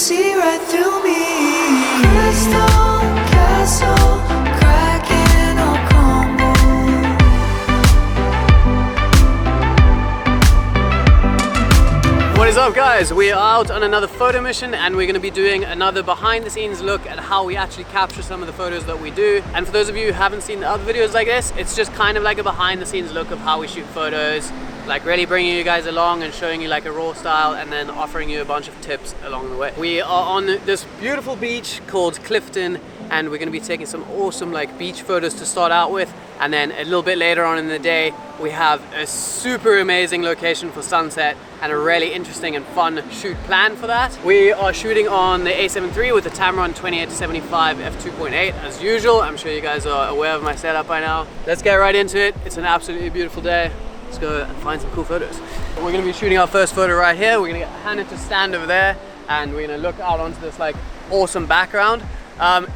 see right through me. Crystal castle, cracking or crumble. What is up, guys? We are out on another photo mission and we're going to be doing another behind the scenes look at how we actually capture some of the photos that we do. And for those of you who haven't seen the other videos like this, it's just kind of like a behind the scenes look of how we shoot photos, like really bringing you guys along and showing you like a raw style and then offering you a bunch of tips along the way. We are on this beautiful beach called Clifton and we're going to be taking some awesome like beach photos to start out with, and then a little bit later on in the day we have a super amazing location for sunset and a really interesting and fun shoot plan for that. We are shooting on the A7 III with the Tamron 28-75 f2.8 as usual. I'm sure you guys are aware of my setup by now. Let's get right into it. It's an absolutely beautiful day. Let's go and find some cool photos. We're gonna be shooting our first photo right here. We're gonna get Hannah to stand over there and we're gonna look out onto this like awesome background.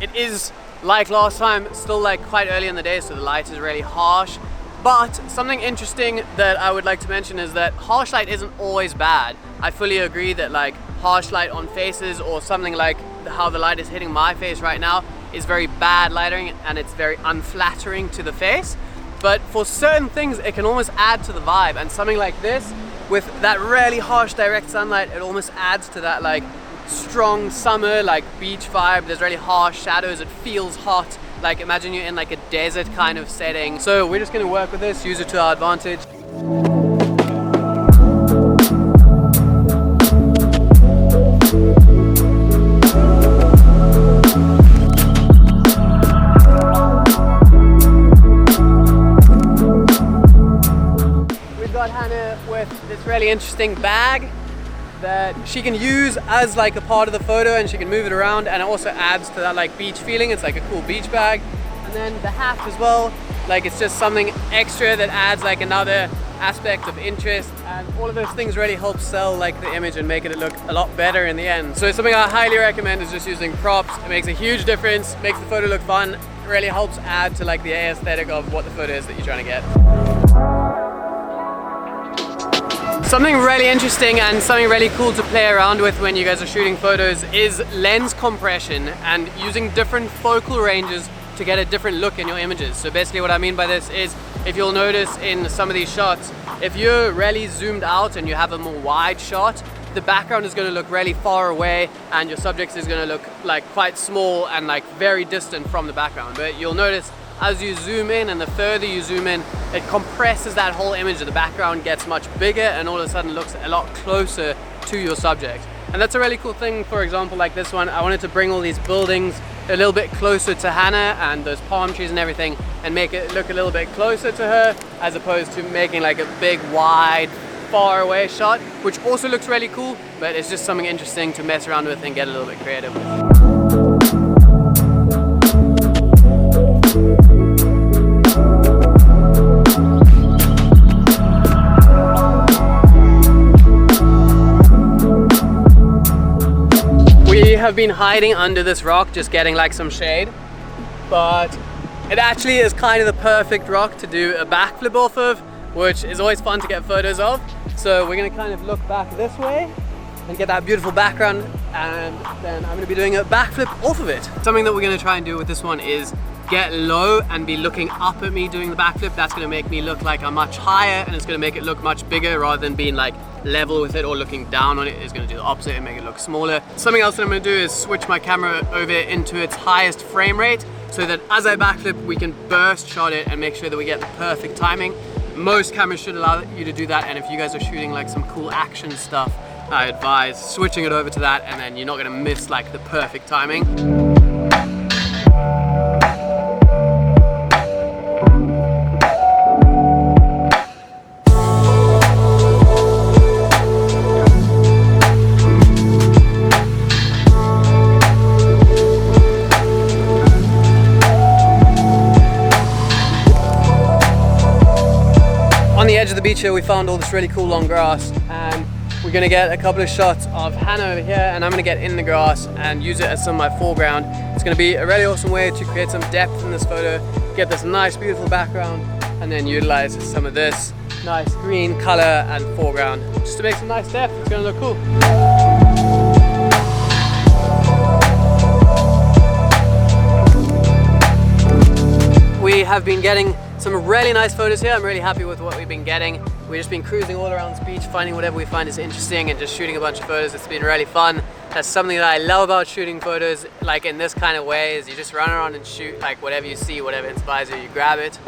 It is like last time, still like quite early in the day, so the light is really harsh. But something interesting that I would like to mention is that harsh light isn't always bad. I fully agree that like harsh light on faces or something like how the light is hitting my face right now is very bad lighting and it's very unflattering to the face. But for certain things, it can almost add to the vibe, and something like this, with that really harsh direct sunlight, it almost adds to that like strong summer, like beach vibe. There's really harsh shadows, it feels hot, like imagine you're in like a desert kind of setting. So we're just gonna work with this, use it to our advantage. Hannah with this really interesting bag that she can use as like a part of the photo, and she can move it around, and it also adds to that like beach feeling. It's like a cool beach bag. And then the hat as well, like it's just something extra that adds like another aspect of interest, and all of those things really help sell like the image and make it look a lot better in the end. So something I highly recommend is just using props. It makes a huge difference, makes the photo look fun, it really helps add to like the aesthetic of what the photo is that you're trying to get. Something really interesting and something really cool to play around with when you guys are shooting photos is lens compression and using different focal ranges to get a different look in your images. So basically what I mean by this is, if you'll notice in some of these shots, if you're really zoomed out and you have a more wide shot, the background is going to look really far away and your subject is going to look like quite small and like very distant from the background. But you'll notice as you zoom in, and the further you zoom in, it compresses that whole image, and the background gets much bigger and all of a sudden looks a lot closer to your subject. And that's a really cool thing. For example, like this one, I wanted to bring all these buildings a little bit closer to Hannah and those palm trees and everything, and make it look a little bit closer to her, as opposed to making like a big wide far away shot, which also looks really cool, but it's just something interesting to mess around with and get a little bit creative with. We have been hiding under this rock, just getting like some shade, but it actually is kind of the perfect rock to do a backflip off of, which is always fun to get photos of. So we're gonna kind of look back this way and get that beautiful background, and then I'm gonna be doing a backflip off of it. Something that we're gonna try and do with this one is get low and be looking up at me doing the backflip. That's gonna make me look like I'm much higher, and it's gonna make it look much bigger rather than being like level with it or looking down on it. Is going to do the opposite and make it look smaller. Something else that I'm going to do is switch my camera over into its highest frame rate, so that as I backflip we can burst shot it and make sure that we get the perfect timing. Most cameras should allow you to do that, and if you guys are shooting like some cool action stuff, I advise switching it over to that, and then you're not going to miss like the perfect timing. On the edge of the beach here we found all this really cool long grass, and we're gonna get a couple of shots of Hannah over here, and I'm gonna get in the grass and use it as some of my foreground. It's gonna be a really awesome way to create some depth in this photo, get this nice beautiful background, and then utilize some of this nice green color and foreground just to make some nice depth. It's gonna look cool. We have been getting some really nice photos here. I'm really happy with what we've been getting. We've just been cruising all around this beach, finding whatever we find is interesting and just shooting a bunch of photos. It's been really fun. That's something that I love about shooting photos, like in this kind of way, is you just run around and shoot like whatever you see, whatever inspires you, you grab it.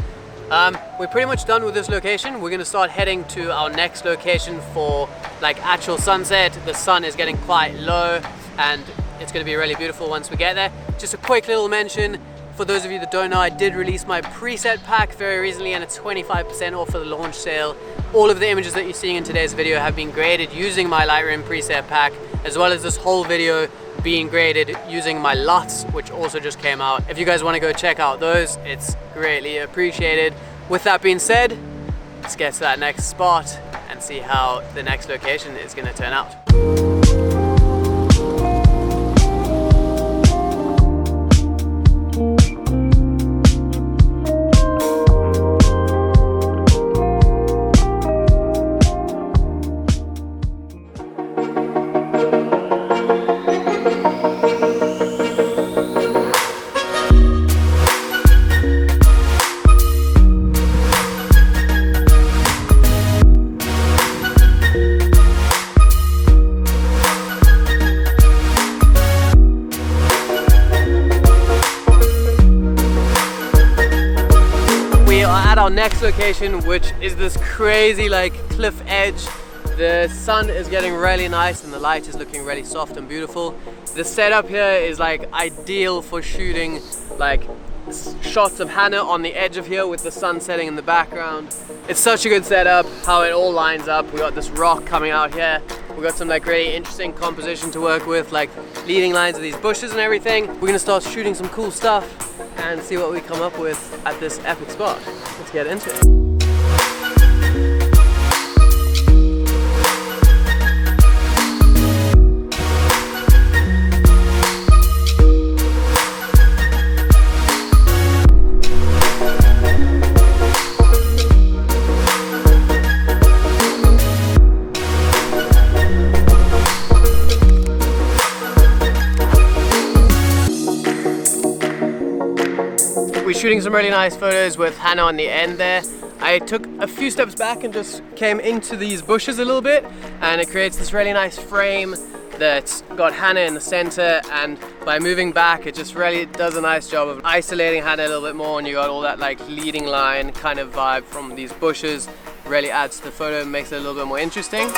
We're pretty much done with this location. We're gonna start heading to our next location for like actual sunset. The sun is getting quite low and it's gonna be really beautiful once we get there. Just a quick little mention. For those of you that don't know, I did release my preset pack very recently and it's 25% off for the launch sale. All of the images that you're seeing in today's video have been graded using my Lightroom preset pack, as well as this whole video being graded using my LUTs, which also just came out. If you guys want to go check out those, it's greatly appreciated. With that being said, let's get to that next spot and see how the next location is going to turn out. Our next location, which is this crazy like cliff edge. The sun is getting really nice and the light is looking really soft and beautiful. The setup here is like ideal for shooting like shots of Hannah on the edge of here with the sun setting in the background. It's such a good setup, how it all lines up. We got this rock coming out here. We got some like really interesting composition to work with, like leading lines of these bushes and everything. We're gonna start shooting some cool stuff and see what we come up with at this epic spot. Let's get into it. We're shooting some really nice photos with Hannah on the end there. I took a few steps back and just came into these bushes a little bit, and it creates this really nice frame that's got Hannah in the center, and by moving back it just really does a nice job of isolating Hannah a little bit more, and you got all that like leading line kind of vibe from these bushes. Really adds to the photo and makes it a little bit more interesting.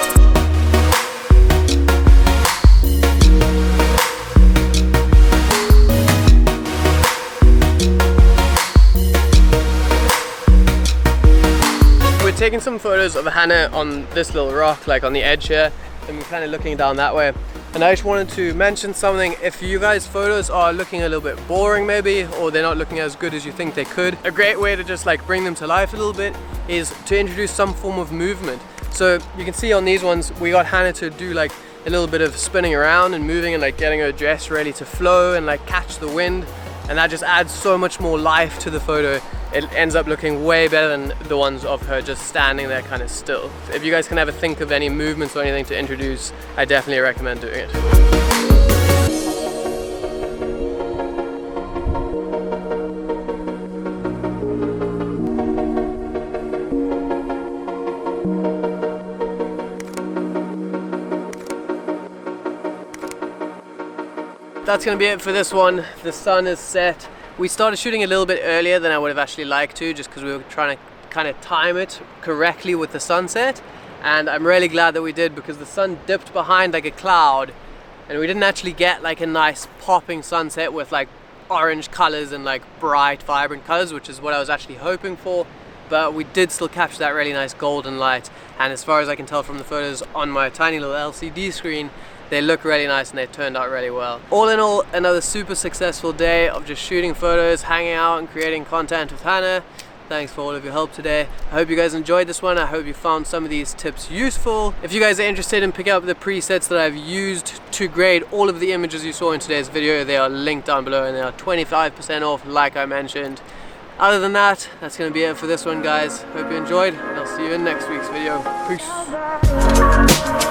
Taking some photos of Hannah on this little rock, like on the edge here, and we're kind of looking down that way. And I just wanted to mention something. If you guys' photos are looking a little bit boring maybe, or they're not looking as good as you think they could, a great way to just like bring them to life a little bit is to introduce some form of movement. So you can see on these ones, we got Hannah to do like a little bit of spinning around and moving and like getting her dress ready to flow and like catch the wind. And that just adds so much more life to the photo. It ends up looking way better than the ones of her just standing there kind of still. If you guys can ever think of any movements or anything to introduce, I definitely recommend doing it. That's gonna be it for this one. The sun is set. We started shooting a little bit earlier than I would have actually liked to, just because we were trying to kind of time it correctly with the sunset. And I'm really glad that we did, because the sun dipped behind like a cloud and we didn't actually get like a nice popping sunset with like orange colors and like bright, vibrant colors, which is what I was actually hoping for. But we did still capture that really nice golden light. And as far as I can tell from the photos on my tiny little LCD screen, they look really nice and they turned out really well. All in all, another super successful day of just shooting photos, hanging out and creating content with Hannah. Thanks for all of your help today. I hope you guys enjoyed this one. I hope you found some of these tips useful. If you guys are interested in picking up the presets that I've used to grade all of the images you saw in today's video, they are linked down below and they are 25% off like I mentioned. Other than that, that's going to be it for this one, guys. Hope you enjoyed, and I'll see you in next week's video. Peace.